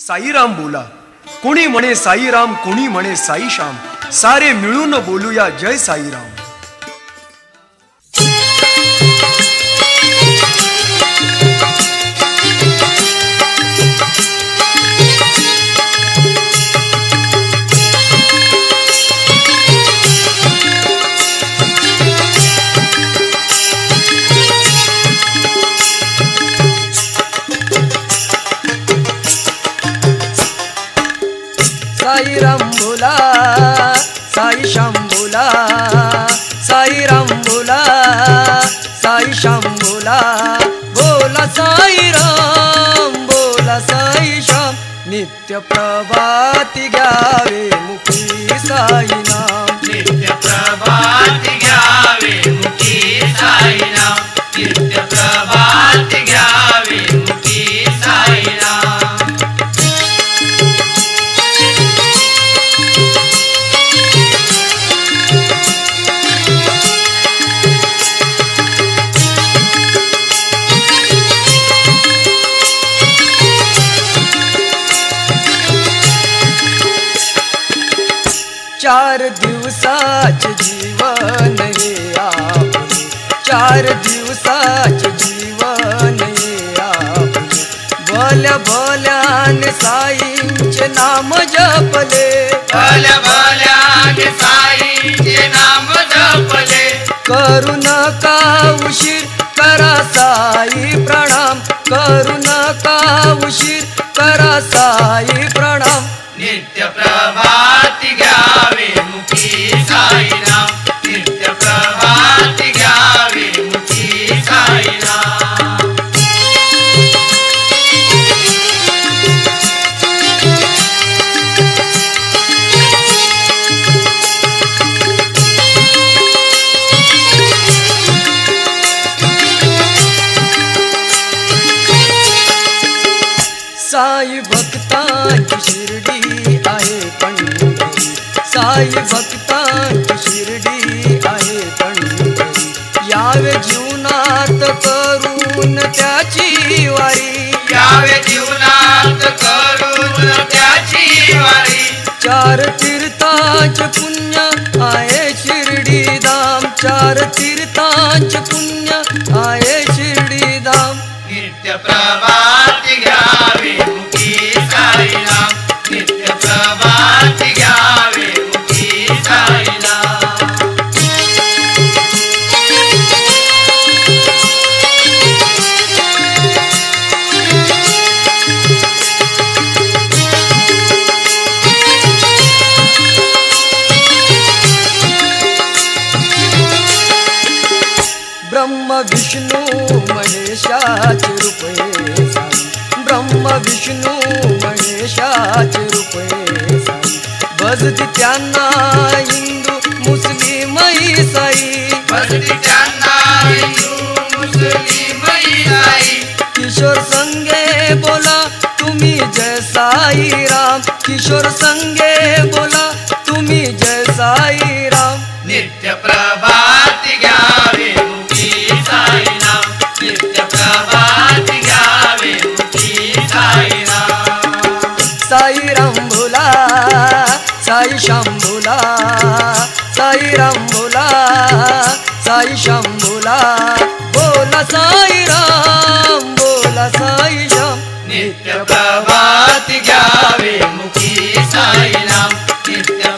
साईराम बोला. कोणी म्हणे साईराम, कोणी म्हणे साईश्याम, सारे मिळून बोलूया जय साईराम. साईराम बोला, साईश्याम बोला, साईराम बोला, साईश्याम बोला. बोला साईराम, बोला साईश्याम, नित्य प्रभाती घ्यावे मुखी साईनाम. नित्य प्रभाती घ्यावे मुखी साईनाम. नित्य प्रभाती घ्यावे मुखी साईनाम. चार दिवसाचे जीवन हे आपले, चार दिवसाचे जीवन हे आपले. भल्या भल्याने साईंचे नाम जपले, भल्या भल्याने साईंचे नाम जपले. करू नका उशीर, करा साई प्रणाम. करू नका उशीर, करा साई प्रणाम. नित्य प्रभाती घ्यावे मुखी साईनाम. नित्य प्रभाती घ्यावे मुखी साईनाम. साई भक्तांची शिर्डी आहे पंढरी, साई भक्तांची शिर्डी आहे पंढरी. यावे जीवनात करून त्याची वारी, यावे जीवनात करून त्याची वारी. चार तीर्थांचे पुण्य आहे शिर्डी धाम, चार तीर्थांचे पुण्य आहे शिर्डी धाम. नित्य प्रभाती घ्यावे मुखी साईनाम. नित्य प्रभाती घ्यावे मुखी साईनाम. ब्रह्म विष्णू महेशाचे रूप हे साई, ब्रह्म विष्णू महेशाचे रूप हे साई. भजती त्यांना हिंदू मुस्लिम साई, भजती त्यांना हिंदू मुस्लिम साई. किशोर संगे बोला तुम्ही जय साईराम, किशोर संगे बोला तुम्ही जय साईराम. नित्य प्रभाती घ्यावे मुखी साईनाम. नित्य प्रभाती घ्यावे मुखी साईनाम. साईराम बोला, साईश्याम बोला, साईराम बोला, साईश्याम बोला. बोला साईराम, बोला साईश्याम. नित्य प्रभाती घ्यावे मुखी साईनाम. नित्य